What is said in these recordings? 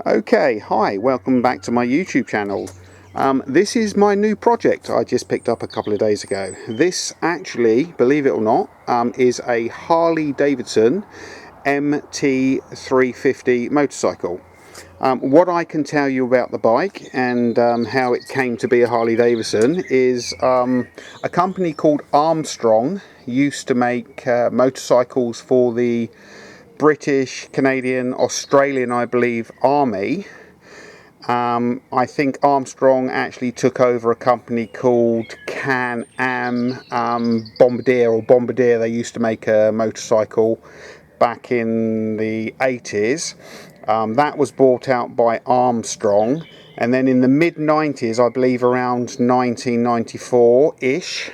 Okay, hi, welcome back to my YouTube channel. This is my new project I just picked up a couple of days ago. This actually, believe it or not, is a Harley Davidson MT350 motorcycle. What I can tell you about the bike and how it came to be a Harley Davidson is a company called Armstrong used to make motorcycles for the British, Canadian, Australian, I believe, Army. I think Armstrong actually took over a company called Can-Am Bombardier. They used to make a motorcycle back in the 80s. That was bought out by Armstrong, and then in the mid-90s, I believe around 1994-ish,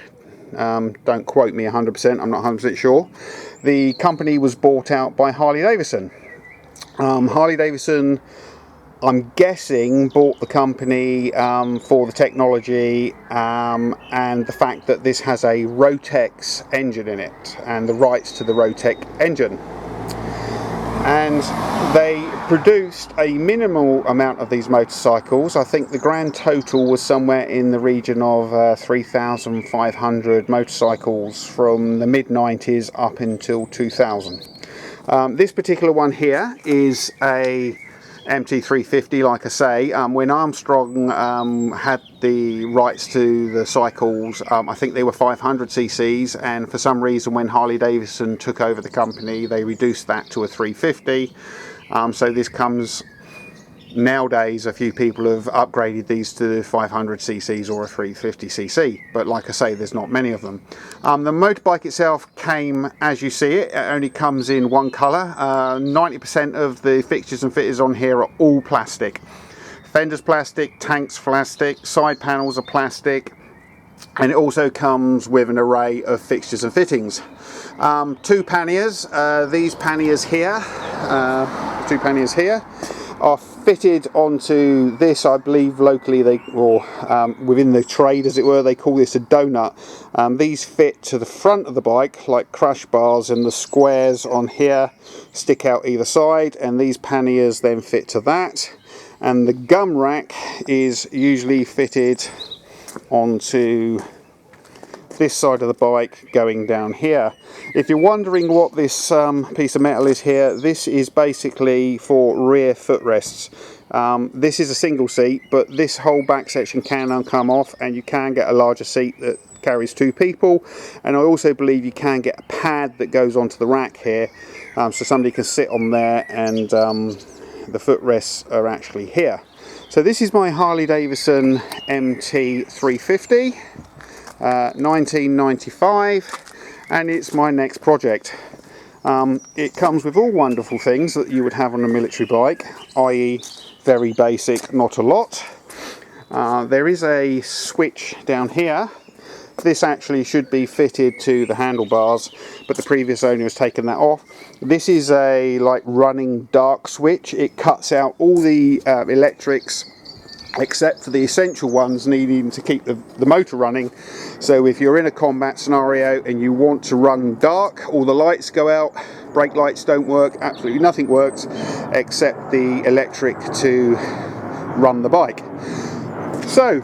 don't quote me 100%, I'm not 100% sure, the company was bought out by Harley Davidson. Harley Davidson, I'm guessing, bought the company for the technology and the fact that this has a Rotex engine in it and the rights to the Rotex engine. And they produced a minimal amount of these motorcycles. I think the grand total was somewhere in the region of 3,500 motorcycles from the mid-90s up until 2000. This particular one here is a MT350, like I say. When Armstrong had the rights to the cycles, I think they were 500 cc's, and for some reason when Harley Davidson took over the company they reduced that to a 350. So this comes, nowadays a few people have upgraded these to 500 cc's or a 350 cc, but like I say, there's not many of them. The motorbike itself came as you see it. It only comes in one colour. 90% of the fixtures and fittings on here are all plastic. Fenders plastic, tanks plastic, side panels are plastic, and it also comes with an array of fixtures and fittings. Two panniers. These panniers here, two panniers here, are fitted onto this. I believe locally within the trade, as it were, they call this a donut. These fit to the front of the bike like crush bars, and the squares on here stick out either side, and these panniers then fit to that. And the gum rack is usually fitted onto this side of the bike going down here. If you're wondering what this piece of metal is here, this is basically for rear footrests. This is a single seat, but this whole back section can come off, and you can get a larger seat that carries two people. And I also believe you can get a pad that goes onto the rack here, so somebody can sit on there, and the footrests are actually here. So this is my Harley Davidson MT350. 1995, and it's my next project. It comes with all wonderful things that you would have on a military bike, i.e. very basic, not a lot. There is a switch down here. This actually should be fitted to the handlebars, but the previous owner has taken that off. This is a running dark switch. It cuts out all the electrics except for the essential ones needing to keep the motor running. So if you're in a combat scenario and you want to run dark, all the lights go out, brake lights don't work, absolutely nothing works except the electric to run the bike. So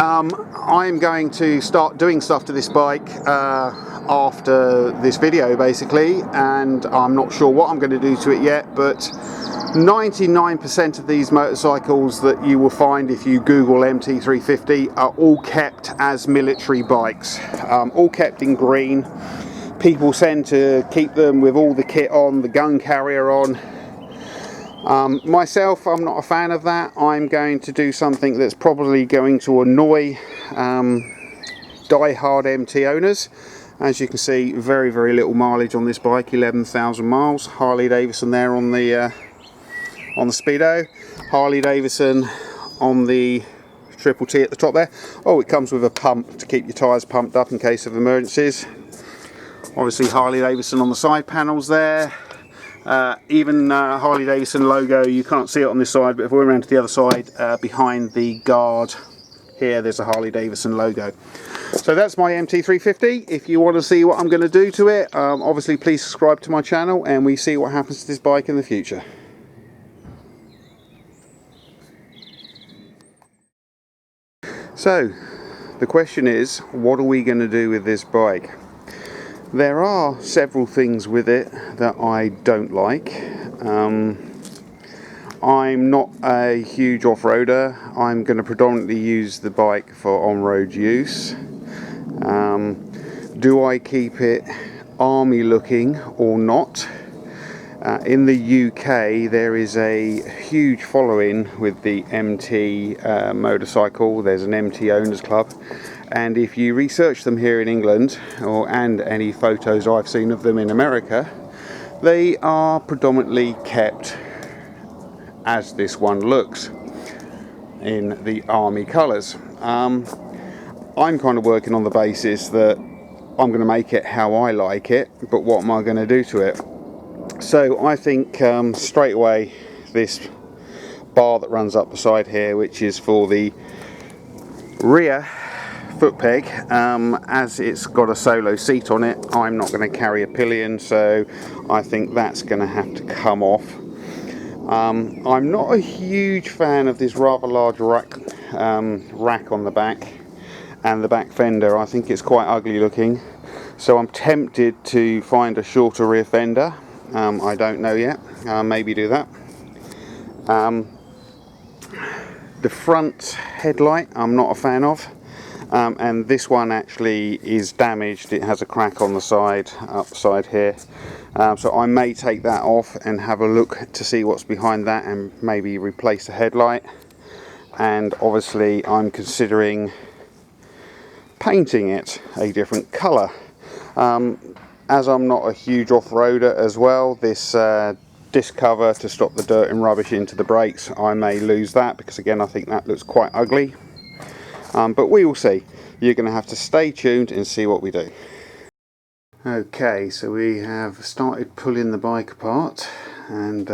I'm going to start doing stuff to this bike after this video basically, and I'm not sure what I'm going to do to it yet, but 99% of these motorcycles that you will find if you Google MT350 are all kept as military bikes, all kept in green. People tend to keep them with all the kit on, the gun carrier on. Myself, I'm not a fan of that. I'm going to do something that's probably going to annoy die-hard MT owners. As you can see, very, very little mileage on this bike, 11,000 miles. Harley Davidson there on the Speedo. Harley Davidson on the Triple T at the top there. Oh, it comes with a pump to keep your tyres pumped up in case of emergencies. Obviously Harley Davidson on the side panels there. Even Harley Davidson logo, you can't see it on this side, but if we went around to the other side, behind the guard here, there's a Harley Davidson logo. So that's my MT350. If you want to see what I'm going to do to it, obviously please subscribe to my channel, and we see what happens to this bike in the future. So the question is, what are we going to do with this bike? There are several things with it that I don't like. I'm not a huge off-roader. I'm going to predominantly use the bike for on-road use. Do I keep it army looking or not? In the UK there is a huge following with the MT motorcycle. There's an MT owners club, and if you research them here in England, and any photos I've seen of them in America, they are predominantly kept as this one looks, in the army colours. I'm kind of working on the basis that I'm going to make it how I like it, but what am I going to do to it? So I think straight away this bar that runs up the side here, which is for the rear foot peg, as it's got a solo seat on it, I'm not going to carry a pillion, so I think that's going to have to come off. I'm not a huge fan of this rather large rack on the back and the back fender. I think it's quite ugly looking, so I'm tempted to find a shorter rear fender. I don't know yet. Maybe do that. The front headlight I'm not a fan of, and this one actually is damaged. It has a crack on the side, up the side here, so I may take that off and have a look to see what's behind that and maybe replace the headlight. And obviously I'm considering painting it a different colour. As I'm not a huge off-roader as well, this disc cover to stop the dirt and rubbish into the brakes, I may lose that, because again I think that looks quite ugly. But we will see. You're going to have to stay tuned and see what we do. Okay, so we have started pulling the bike apart, and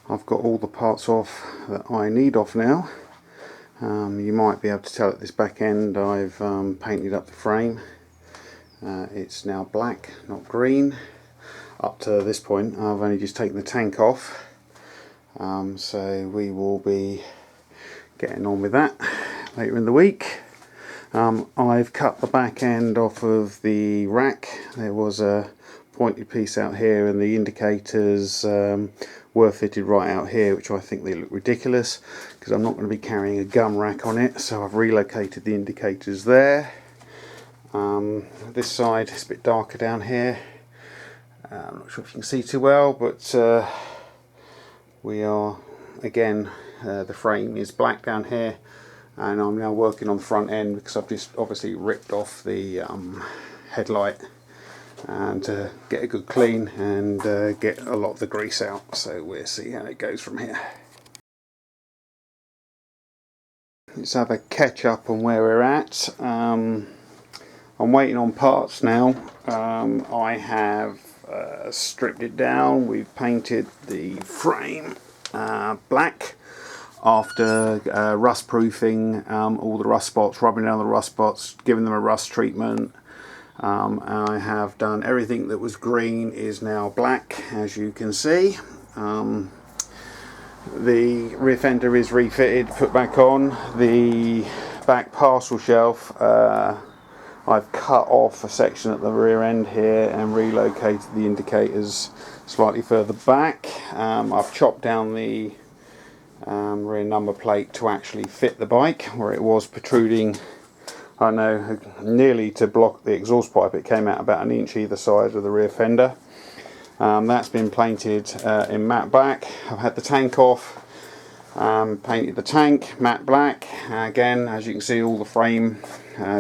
I've got all the parts off that I need off now. You might be able to tell at this back end I've painted up the frame. It's now black, not green. Up to this point I've only just taken the tank off, so we will be getting on with that later in the week. I've cut the back end off of the rack. There was a pointed piece out here, and the indicators were fitted right out here, which I think they look ridiculous because I'm not going to be carrying a gum rack on it, so I've relocated the indicators there. This side is a bit darker down here. I'm not sure if you can see too well, but we are, again, the frame is black down here, and I'm now working on the front end because I've just obviously ripped off the headlight and to get a good clean and get a lot of the grease out, so we'll see how it goes from here. Let's have a catch up on where we're at. I'm waiting on parts now. I have stripped it down. We've painted the frame black after rust proofing all the rust spots, rubbing down the rust spots, giving them a rust treatment. I have done everything that was green is now black, as you can see. The rear fender is refitted, put back on. The back parcel shelf, I've cut off a section at the rear end here and relocated the indicators slightly further back. I've chopped down the rear number plate to actually fit the bike where it was protruding, I know, nearly to block the exhaust pipe. It came out about 1 inch either side of the rear fender. That's been painted in matte black. I've had the tank off, painted the tank matte black. Again, as you can see, all the frame,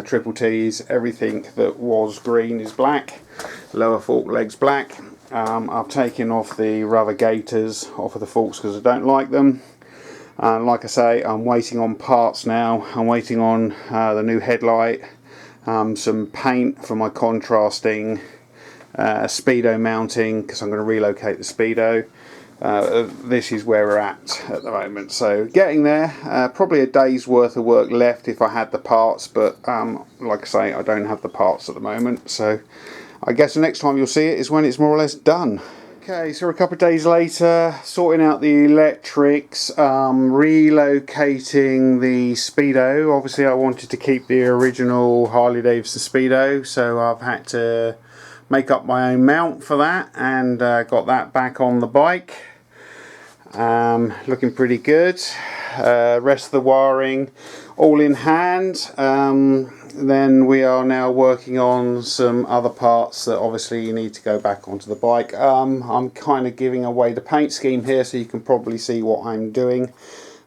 triple T's, everything that was green is black. Lower fork legs black. I've taken off the rubber gaiters off of the forks because I don't like them. Like I say, I'm waiting on parts now. I'm waiting on the new headlight, some paint for my contrasting speedo mounting, because I'm going to relocate the speedo. This is where we're at the moment, so getting there. Probably a day's worth of work left if I had the parts, but like I say, I don't have the parts at the moment, so I guess the next time you'll see it is when it's more or less done. Okay, so a couple of days later, sorting out the electrics, relocating the Speedo. Obviously I wanted to keep the original Harley Davidson Speedo, so I've had to make up my own mount for that, and got that back on the bike. Looking pretty good. Rest of the wiring all in hand. Then we are now working on some other parts that obviously you need to go back onto the bike. I'm kind of giving away the paint scheme here, so you can probably see what I'm doing.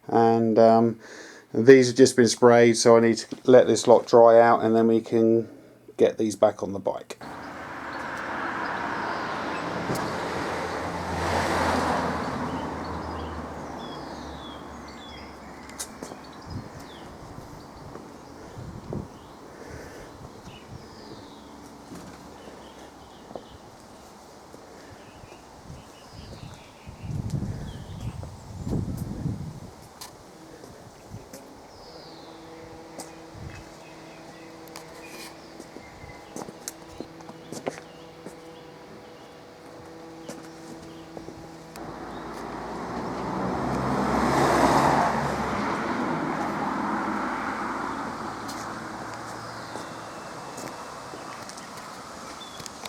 And these have just been sprayed, so I need to let this lot dry out and then we can get these back on the bike.